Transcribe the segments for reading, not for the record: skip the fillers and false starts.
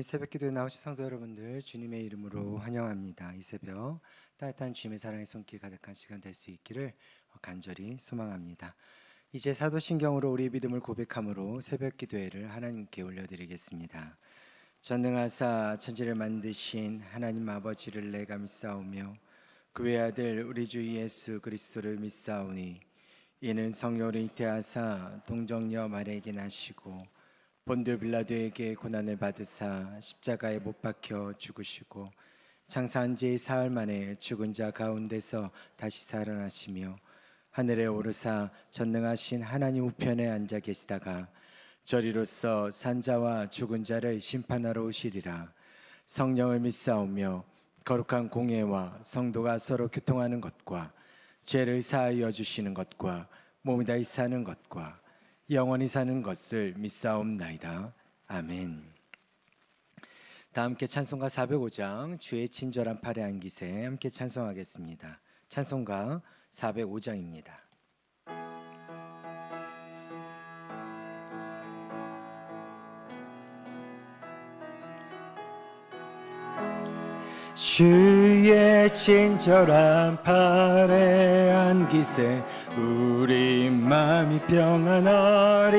새벽 기도에 나오신 성도 여러분들 주님의 이름으로 환영합니다. 이 새벽 따뜻한 주님의 사랑의 손길 가득한 시간 될 수 있기를 간절히 소망합니다. 이제 사도신경으로 우리 믿음을 고백함으로 새벽 기도회를 하나님께 올려드리겠습니다. 전능하사 천지를 만드신 하나님 아버지를 내가 믿사오며 그 외아들 우리 주 예수 그리스도를 믿사오니 이는 성령으로 잉태하사 동정녀 마리아에게 나시고 본디오 빌라도에게 고난을 받으사 십자가에 못 박혀 죽으시고 장사한 지 사흘 만에 죽은 자 가운데서 다시 살아나시며 하늘에 오르사 전능하신 하나님 우편에 앉아 계시다가 저리로서 산자와 죽은 자를 심판하러 오시리라. 성령을 믿사오며 거룩한 공예와 성도가 서로 교통하는 것과 죄를 사하여 주시는 것과 몸이 다시 사는 것과 영원히 사는 것을 믿사옵나이다. 아멘. 다 함께 찬송가 405장 주의 친절한 팔에 안기세 함께 찬송하겠습니다. 찬송가 405장입니다. 주의 친절한 팔에 안기세 우리 마음이 평안하리니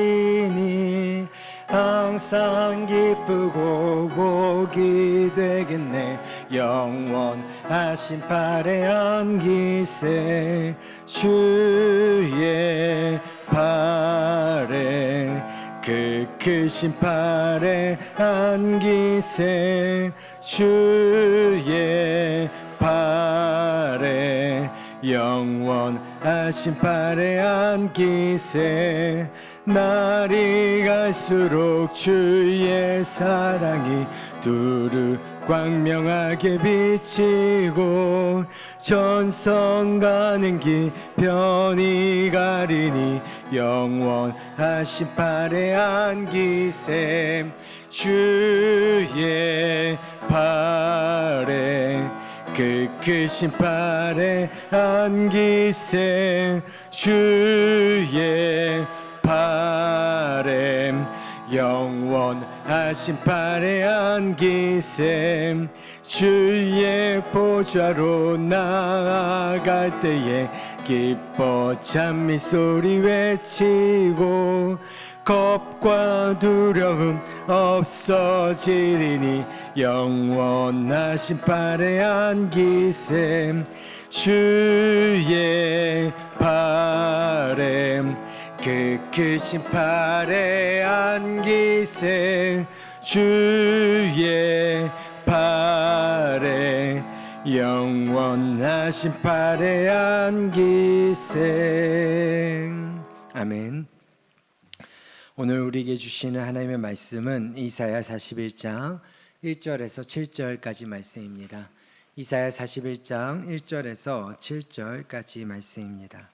항상 기쁘고 복이 되겠네. 영원하신 팔에 안기세 주의 팔에 그 크신 팔에 안기세 주의 팔에 영원하신 팔에 안기세 날이 갈수록 주의 사랑이 두루 광명하게 비치고 전성 가는 길 편히 가리니 영원하신 팔에 안기세 주의 팔에 그 크신 팔에 안기세 주의 팔에 영원하신 팔에 안기세 주의 보좌로 나아갈 때에 기뻐 찬미 소리 외치고 겁과 두려움 없어지리니 영원하신 팔에 안기세 주의 팔에 그 크신 팔에 안기세 주의 팔에 영원하신 팔에 안기세. 아멘. 오늘 우리에게 주시는 하나님의 말씀은 이사야 41장 1절에서 7절까지 말씀입니다. 이사야 41장 1절에서 7절까지 말씀입니다.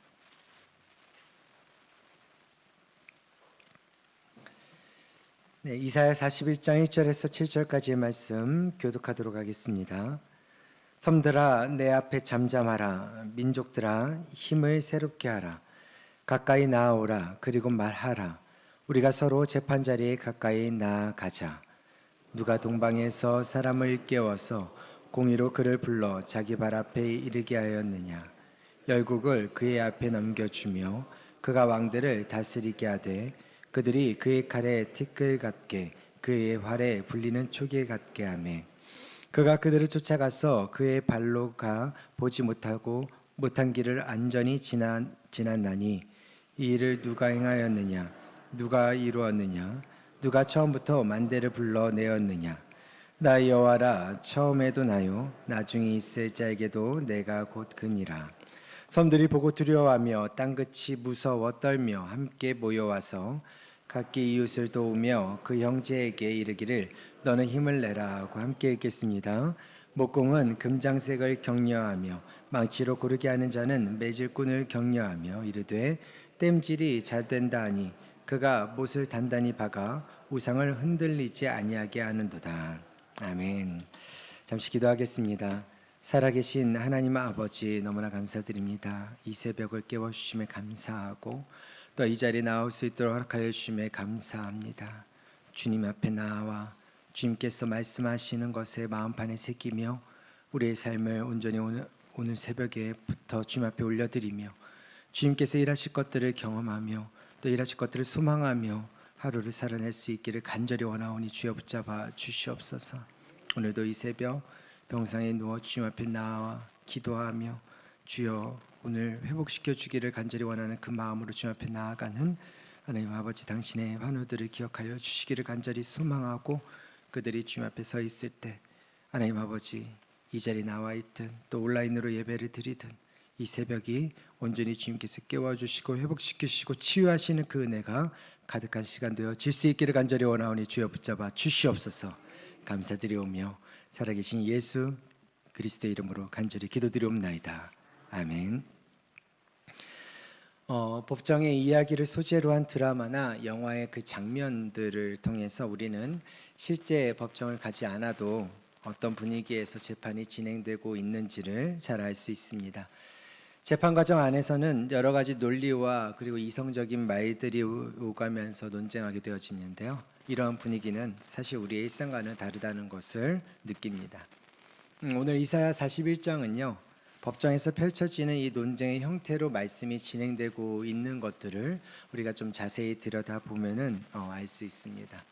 네, 이사야 41장 1절에서 7절까지의 말씀 교독하도록 하겠습니다. 섬들아 내 앞에 잠잠하라. 민족들아 힘을 새롭게 하라. 가까이 나아오라. 그리고 말하라. 우리가 서로 재판자리에 가까이 나아가자. 누가 동방에서 사람을 깨워서 공의로 그를 불러 자기 발 앞에 이르게 하였느냐. 열국을 그의 앞에 넘겨주며 그가 왕들을 다스리게 하되 그들이 그의 칼에 티끌 같게 그의 활에 불리는 초계 같게 하며 그가 그들을 쫓아가서 그의 발로 가 보지 못한 길을 안전히 지났나니 이 일을 누가 행하였느냐. 누가 이루었느냐. 누가 처음부터 만대를 불러내었느냐. 나 여호와라 처음에도 나요 나중에 있을 자에게도 내가 곧 그니라. 섬들이 보고 두려워하며 땅끝이 무서워 떨며 함께 모여와서 각기 이웃을 도우며 그 형제에게 이르기를 너는 힘을 내라 하고 함께 읽겠습니다. 목공은 금장색을 격려하며 망치로 고르게 하는 자는 매질꾼을 격려하며 이르되 땜질이 잘 된다 하니 그가 못을 단단히 박아 우상을 흔들리지 아니하게 하는도다. 아멘. 잠시 기도하겠습니다. 살아계신 하나님 아버지 너무나 감사드립니다. 이 새벽을 깨워주심에 감사하고 또 이 자리에 나올 수 있도록 허락하여 주심에 감사합니다. 주님 앞에 나와 주님께서 말씀하시는 것에 마음판에 새기며 우리의 삶을 온전히 오늘 새벽에부터 주님 앞에 올려드리며 주님께서 일하실 것들을 경험하며 또 일하실 것들을 소망하며 하루를 살아낼 수 있기를 간절히 원하오니 주여 붙잡아 주시옵소서. 오늘도 이 새벽 병상에 누워 주님 앞에 나와 기도하며 주여 오늘 회복시켜 주기를 간절히 원하는 그 마음으로 주님 앞에 나아가는 하나님 아버지 당신의 환우들을 기억하여 주시기를 간절히 소망하고 그들이 주님 앞에 서 있을 때 하나님 아버지 이 자리에 나와 있든 또 온라인으로 예배를 드리든 이 새벽이 온전히 주님께서 깨워주시고 회복시키시고 치유하시는 그 은혜가 가득한 시간 되어질 수 있기를 간절히 원하오니 주여 붙잡아 주시옵소서. 감사드리오며 살아계신 예수 그리스도의 이름으로 간절히 기도드리옵나이다. 아멘. 법정의 이야기를 소재로 한 드라마나 영화의 그 장면들을 통해서 우리는 실제 법정을 가지 않아도 어떤 분위기에서 재판이 진행되고 있는지를 잘 알 수 있습니다. 재판 과정 안에서는 여러 가지 논리와 그리고 이성적인 말들이 오가면서 논쟁하게 되어지는데요. 이러한 분위기는 사실 우리의 일상과는 다르다는 것을 느낍니다. 오늘 이사야 41장은요. 법정에서 펼쳐지는 이 논쟁의 형태로 말씀이 진행되고 있는 것들을 우리가 좀 자세히 들여다보면은 알 수 있습니다.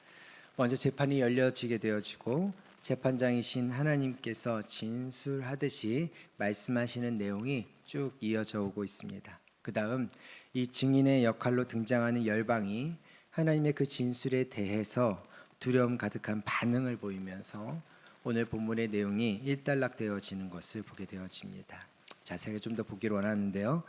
먼저 재판이 열려지게 되어지고 재판장이신 하나님께서 진술하듯이 말씀하시는 내용이 쭉 이어져 오고 있습니다. 그 다음 이 증인의 역할로 등장하는 열방이 하나님의 그 진술에 대해서 두려움 가득한 반응을 보이면서 오늘 본문의 내용이 일단락되어지는 것을 보게 되어집니다. 자세하게 좀 더 보기를 원하는데요.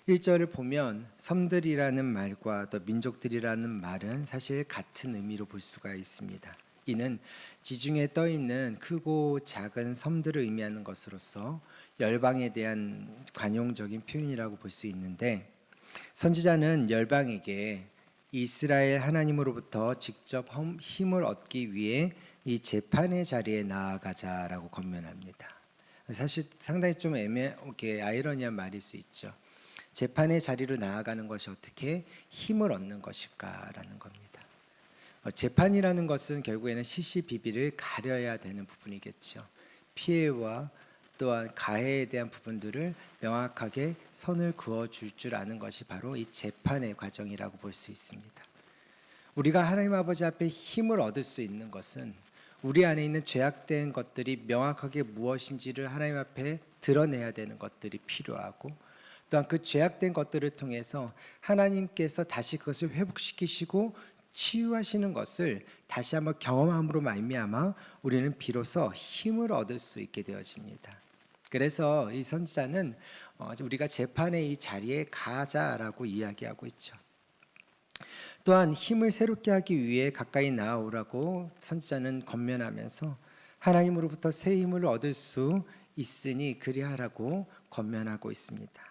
1절을 보면 섬들이라는 말과 또 민족들이라는 말은 사실 같은 의미로 볼 수가 있습니다. 이는 지중해에 떠 있는 크고 작은 섬들을 의미하는 것으로서 열방에 대한 관용적인 표현이라고 볼 수 있는데 선지자는 열방에게 이스라엘 하나님으로부터 직접 힘을 얻기 위해 이 재판의 자리에 나아가자라고 권면합니다. 사실 상당히 좀 애매하게 아이러니한 말일 수 있죠. 재판의 자리로 나아가는 것이 어떻게 힘을 얻는 것일까라는 겁니다. 재판이라는 것은 결국에는 시시비비를 가려야 되는 부분이겠죠. 피해와 또한 가해에 대한 부분들을 명확하게 선을 그어줄 줄 아는 것이 바로 이 재판의 과정이라고 볼 수 있습니다. 우리가 하나님 아버지 앞에 힘을 얻을 수 있는 것은 우리 안에 있는 죄악된 것들이 명확하게 무엇인지를 하나님 앞에 드러내야 되는 것들이 필요하고 또한 그 죄악된 것들을 통해서 하나님께서 다시 그것을 회복시키시고 치유하시는 것을 다시 한번 경험함으로 말미암아 우리는 비로소 힘을 얻을 수 있게 되어집니다. 그래서 이 선지자는 우리가 재판의 이 자리에 가자라고 이야기하고 있죠. 또한 힘을 새롭게 하기 위해 가까이 나아오라고 선지자는 권면하면서 하나님으로부터 새 힘을 얻을 수 있으니 그리하라고 권면하고 있습니다.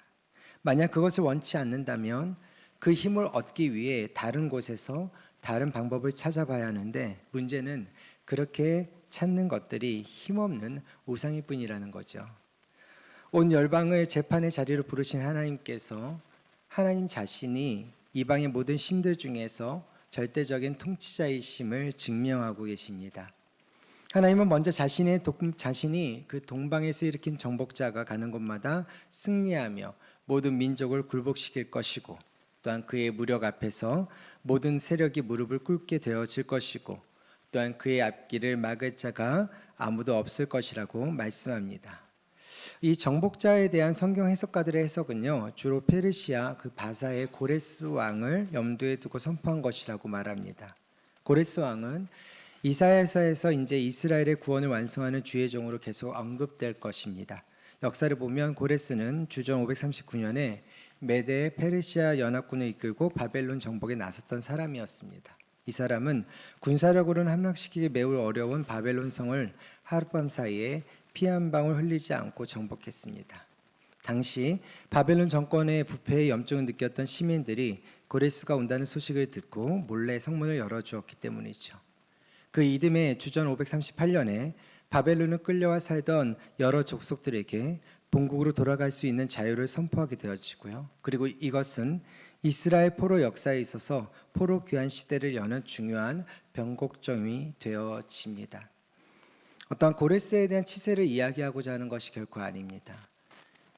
만약 그것을 원치 않는다면 그 힘을 얻기 위해 다른 곳에서 다른 방법을 찾아봐야 하는데 문제는 그렇게 찾는 것들이 힘없는 우상일 뿐이라는 거죠. 온 열방을 재판의 자리로 부르신 하나님께서 하나님 자신이 이방의 모든 신들 중에서 절대적인 통치자이심을 증명하고 계십니다. 하나님은 먼저 자신이 그 동방에서 일으킨 정복자가 가는 곳마다 승리하며 모든 민족을 굴복시킬 것이고 또한 그의 무력 앞에서 모든 세력이 무릎을 꿇게 되어질 것이고 또한 그의 앞길을 막을 자가 아무도 없을 것이라고 말씀합니다. 이 정복자에 대한 성경 해석가들의 해석은요, 주로 페르시아 그 바사의 고레스 왕을 염두에 두고 선포한 것이라고 말합니다. 고레스 왕은 이사야서에서 이제 이스라엘의 구원을 완성하는 주의 종으로 계속 언급될 것입니다. 역사를 보면 고레스는 주전 539년에 메대 페르시아 연합군을 이끌고 바벨론 정복에 나섰던 사람이었습니다. 이 사람은 군사력으로는 함락시키기 매우 어려운 바벨론 성을 하룻밤 사이에 피 한 방울 흘리지 않고 정복했습니다. 당시 바벨론 정권의 부패의 염증을 느꼈던 시민들이 고레스가 온다는 소식을 듣고 몰래 성문을 열어주었기 때문이죠. 그 이듬해 주전 538년에 바벨론을 끌려와 살던 여러 족속들에게 본국으로 돌아갈 수 있는 자유를 선포하게 되어지고요. 그리고 이것은 이스라엘 포로 역사에 있어서 포로 귀환 시대를 여는 중요한 변곡점이 되어집니다. 어떠한 고레스에 대한 치세를 이야기하고자 하는 것이 결코 아닙니다.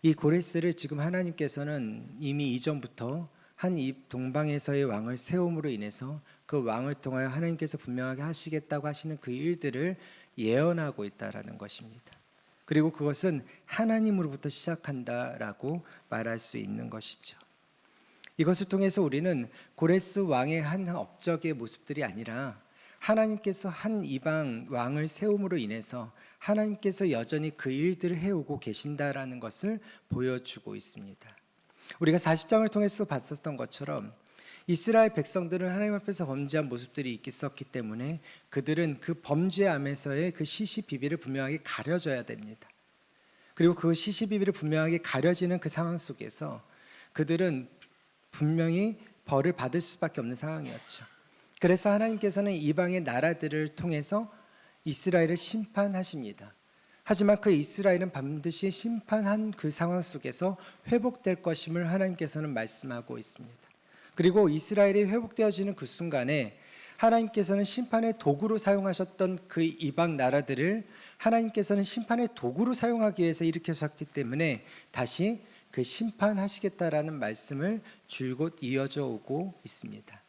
이 고레스를 지금 하나님께서는 이미 이전부터 한 이 동방에서의 왕을 세움으로 인해서 그 왕을 통하여 하나님께서 분명하게 하시겠다고 하시는 그 일들을 예언하고 있다라는 것입니다. 그리고 그것은 하나님으로부터 시작한다라고 말할 수 있는 것이죠. 이것을 통해서 우리는 고레스 왕의 한 업적의 모습들이 아니라 하나님께서 한 이방 왕을 세움으로 인해서 하나님께서 여전히 그 일들을 해오고 계신다라는 것을 보여주고 있습니다. 우리가 40장을 통해서 봤었던 것처럼 이스라엘 백성들은 하나님 앞에서 범죄한 모습들이 있었기 때문에 그들은 그 범죄함에서의 그 시시비비를 분명하게 가려져야 됩니다. 그리고 그 시시비비를 분명하게 가려지는 그 상황 속에서 그들은 분명히 벌을 받을 수밖에 없는 상황이었죠. 그래서 하나님께서는 이방의 나라들을 통해서 이스라엘을 심판하십니다. 하지만 그 이스라엘은 반드시 심판한 그 상황 속에서 회복될 것임을 하나님께서는 말씀하고 있습니다. 그리고 이스라엘이 회복되어지는 그 순간에 하나님께서는 심판의 도구로 사용하셨던 그 이방 나라들을 하나님께서는 심판의 도구로 사용하기 위해서 일으키셨기 때문에 다시 그 심판하시겠다라는 말씀을 줄곧 이어져 오고 있습니다.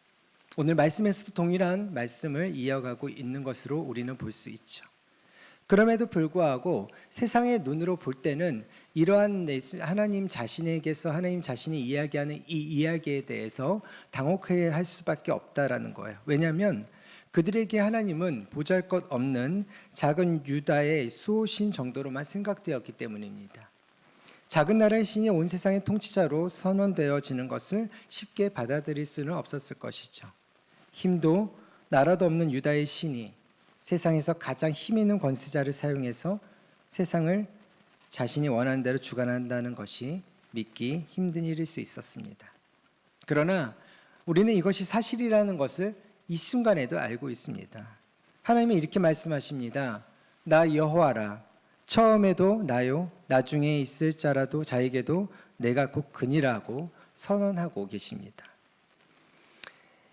오늘 말씀에서도 동일한 말씀을 이어가고 있는 것으로 우리는 볼 수 있죠. 그럼에도 불구하고 세상의 눈으로 볼 때는 이러한 하나님 자신에게서 하나님 자신이 이야기하는 이 이야기에 대해서 당혹해야 할 수밖에 없다라는 거예요. 왜냐하면 그들에게 하나님은 보잘것없는 작은 유다의 수호신 정도로만 생각되었기 때문입니다. 작은 나라의 신이 온 세상의 통치자로 선언되어지는 것을 쉽게 받아들일 수는 없었을 것이죠. 힘도 나라도 없는 유다의 신이 세상에서 가장 힘 있는 권세자를 사용해서 세상을 자신이 원하는 대로 주관한다는 것이 믿기 힘든 일일 수 있었습니다. 그러나 우리는 이것이 사실이라는 것을 이 순간에도 알고 있습니다. 하나님은 이렇게 말씀하십니다. 나 여호와라. 처음에도 나요, 나중에 있을 자라도 자에게도 내가 곧 그니라고 선언하고 계십니다.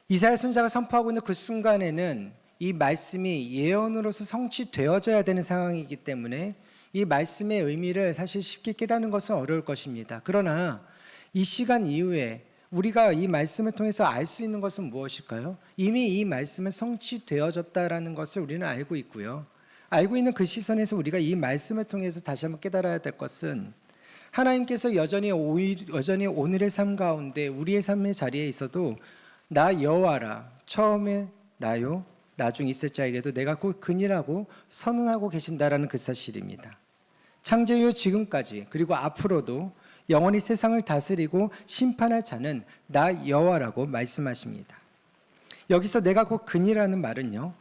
이사야 선지자가 선포하고 있는 그 순간에는 이 말씀이 예언으로서 성취되어져야 되는 상황이기 때문에 이 말씀의 의미를 사실 쉽게 깨닫는 것은 어려울 것입니다. 그러나 이 시간 이후에 우리가 이 말씀을 통해서 알 수 있는 것은 무엇일까요? 이미 이 말씀은 성취되어졌다라는 것을 우리는 알고 있고요. 알고 있는 그 시선에서 우리가 이 말씀을 통해서 다시 한번 깨달아야 될 것은 하나님께서 여전히 오늘의 삶 가운데 우리의 삶의 자리에 있어도 나 여호와라. 처음에 나요, 나중 있을 자에게도 내가 곧 그니라고 선언하고 계신다라는 그 사실입니다. 창조 이후 지금까지 그리고 앞으로도 영원히 세상을 다스리고 심판할 자는 나 여호와라고 말씀하십니다. 여기서 내가 곧 그니라는 말은요,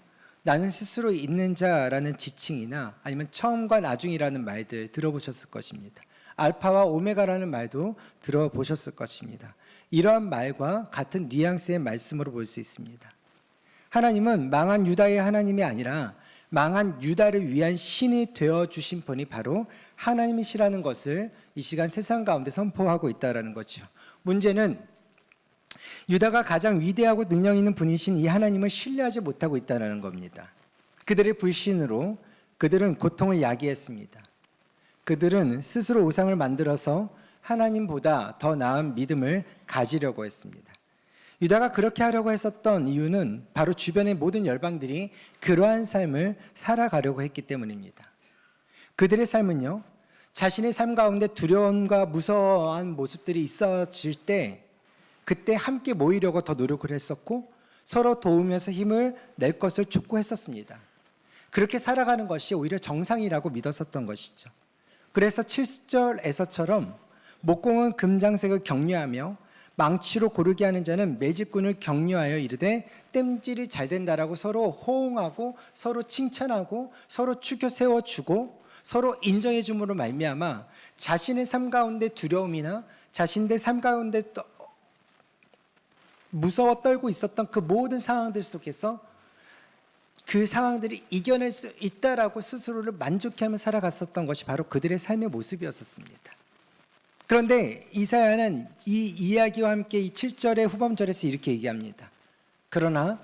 나는 스스로 있는 자라는 지칭이나 아니면 처음과 나중이라는 말들 들어보셨을 것입니다. 알파와 오메가라는 말도 들어보셨을 것입니다. 이러한 말과 같은 뉘앙스의 말씀으로 볼 수 있습니다. 하나님은 망한 유다의 하나님이 아니라 망한 유다를 위한 신이 되어주신 분이 바로 하나님이시라는 것을 이 시간 세상 가운데 선포하고 있다는 거죠. 문제는 유다가 가장 위대하고 능력 있는 분이신 이 하나님을 신뢰하지 못하고 있다는 겁니다. 그들의 불신으로 그들은 고통을 야기했습니다. 그들은 스스로 우상을 만들어서 하나님보다 더 나은 믿음을 가지려고 했습니다. 유다가 그렇게 하려고 했었던 이유는 바로 주변의 모든 열방들이 그러한 삶을 살아가려고 했기 때문입니다. 그들의 삶은요, 자신의 삶 가운데 두려움과 무서워한 모습들이 있어질 때 그때 함께 모이려고 더 노력을 했었고 서로 도우면서 힘을 낼 것을 촉구했었습니다. 그렇게 살아가는 것이 오히려 정상이라고 믿었었던 것이죠. 그래서 7절에서처럼 목공은 금장색을 격려하며 망치로 고르게 하는 자는 매직꾼을 격려하여 이르되 땜질이 잘 된다라고 서로 호응하고 서로 칭찬하고 서로 추켜 세워주고 서로 인정해 줌으로 말미암아 자신의 삶 가운데 두려움이나 자신의 삶 가운데 무서워 떨고 있었던 그 모든 상황들 속에서 그 상황들을 이겨낼 수 있다라고 스스로를 만족해하며 살아갔었던 것이 바로 그들의 삶의 모습이었습니다. 그런데 이사야는 이 이야기와 함께 이 7절의 후반절에서 이렇게 얘기합니다. 그러나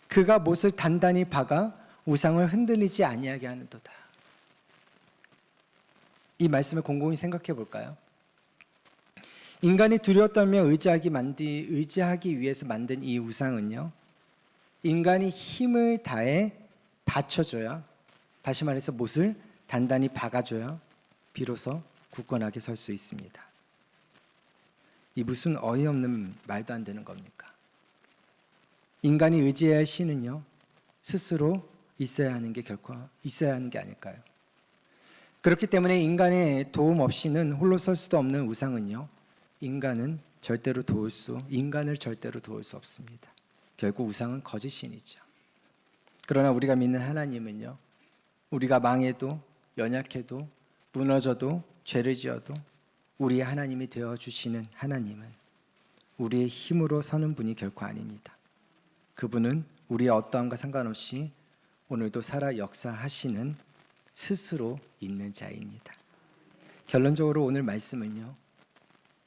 그가 못을 단단히 박아 우상을 흔들리지 아니하게 하는도다. 이 말씀을 곰곰이 생각해 볼까요? 인간이 두려워 떨며 의지하기 위해서 만든 이 우상은요, 인간이 힘을 다해 받쳐줘야, 다시 말해서 못을 단단히 박아줘야 비로소 굳건하게 설 수 있습니다. 이 무슨 어이없는 말도 안 되는 겁니까? 인간이 의지해야 할 신은요, 스스로 있어야 하는 게 결코 있어야 하는 게 아닐까요? 그렇기 때문에 인간의 도움 없이는 홀로 설 수도 없는 우상은요, 인간을 절대로 도울 수 없습니다. 결국 우상은 거짓신이죠. 그러나 우리가 믿는 하나님은요, 우리가 망해도 연약해도 무너져도 죄를 지어도 우리의 하나님이 되어주시는 하나님은 우리의 힘으로 서는 분이 결코 아닙니다. 그분은 우리의 어떠함과 상관없이 오늘도 살아 역사하시는 스스로 있는 자입니다. 결론적으로 오늘 말씀은요,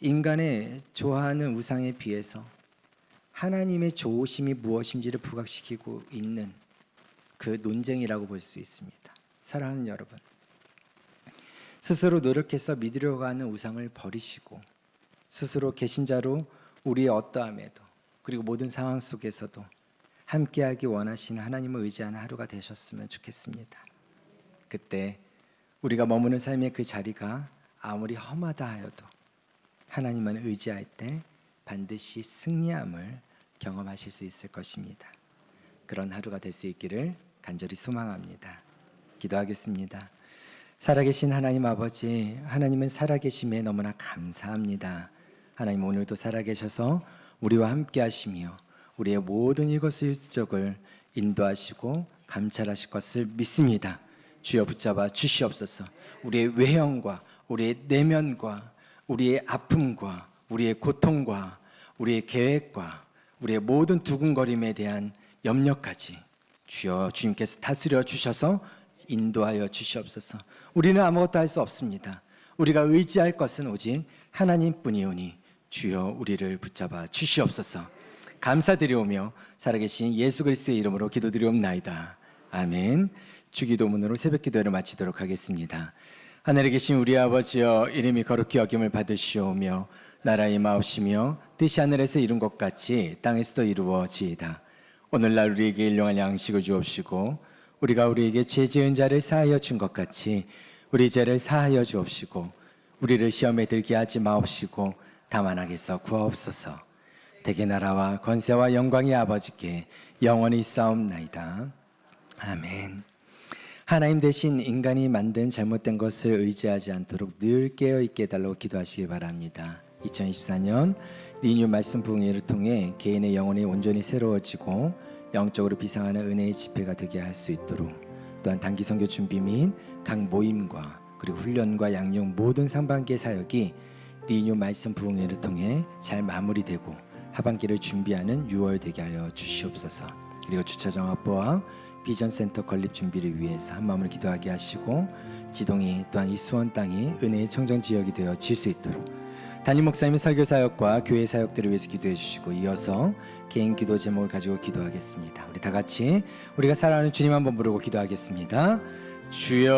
인간의 좋아하는 우상에 비해서 하나님의 좋으심이 무엇인지를 부각시키고 있는 그 논쟁이라고 볼 수 있습니다. 사랑하는 여러분, 스스로 노력해서 믿으려고 하는 우상을 버리시고 스스로 개신자로 우리의 어떠함에도 그리고 모든 상황 속에서도 함께하기 원하시는 하나님을 의지하는 하루가 되셨으면 좋겠습니다. 그때 우리가 머무는 삶의 그 자리가 아무리 험하다 하여도 하나님을 의지할 때 반드시 승리함을 경험하실 수 있을 것입니다. 그런 하루가 될 수 있기를 간절히 소망합니다. 기도하겠습니다. 살아계신 하나님 아버지, 하나님은 살아계심에 너무나 감사합니다. 하나님, 오늘도 살아계셔서 우리와 함께 하시며 우리의 모든 일거수일투족을 인도하시고 감찰하실 것을 믿습니다. 주여 붙잡아 주시옵소서. 우리의 외형과 우리의 내면과 우리의 아픔과 우리의 고통과 우리의 계획과 우리의 모든 두근거림에 대한 염려까지 주여 주님께서 다스려 주셔서 인도하여 주시옵소서. 우리는 아무것도 할 수 없습니다. 우리가 의지할 것은 오직 하나님뿐이오니 주여 우리를 붙잡아 주시옵소서. 감사드리오며 살아계신 예수 그리스도의 이름으로 기도드리옵나이다. 아멘. 주기도문으로 새벽 기도를 마치도록 하겠습니다. 하늘에 계신 우리 아버지여, 이름이 거룩히 여김을 받으시오며 나라의 마옵시며 뜻이 하늘에서 이룬 것 같이 땅에서도 이루어지이다. 오늘날 우리에게 일용할 양식을 주옵시고 우리가 우리에게 죄 지은 자를 사하여 준 것 같이 우리 죄를 사하여 주옵시고 우리를 시험에 들게 하지 마옵시고 다만 악에서 구하옵소서. 대개 나라와 권세와 영광이 아버지께 영원히 있사옵나이다. 아멘. 하나님 대신 인간이 만든 잘못된 것을 의지하지 않도록 늘 깨어있게 해달라고 기도하시기 바랍니다. 2024년 리뉴 말씀 부흥회를 통해 개인의 영혼이 온전히 새로워지고 영적으로 비상하는 은혜의 집회가 되게 할 수 있도록, 또한 단기 선교 준비 및 각 모임과 그리고 훈련과 양육 모든 상반기의 사역이 리뉴 말씀 부흥회를 통해 잘 마무리되고 하반기를 준비하는 6월 되게 하여 주시옵소서. 그리고 주차장 확보와 비전센터 건립 준비를 위해서 한마음으로 기도하게 하시고 지동이 또한 이 수원 땅이 은혜의 청정지역이 되어질 수 있도록 담임 목사님의 설교사역과 교회 사역들을 위해서 기도해 주시고, 이어서 개인 기도 제목을 가지고 기도하겠습니다. 우리 다 같이 우리가 사랑하는 주님 한번 부르고 기도하겠습니다. 주여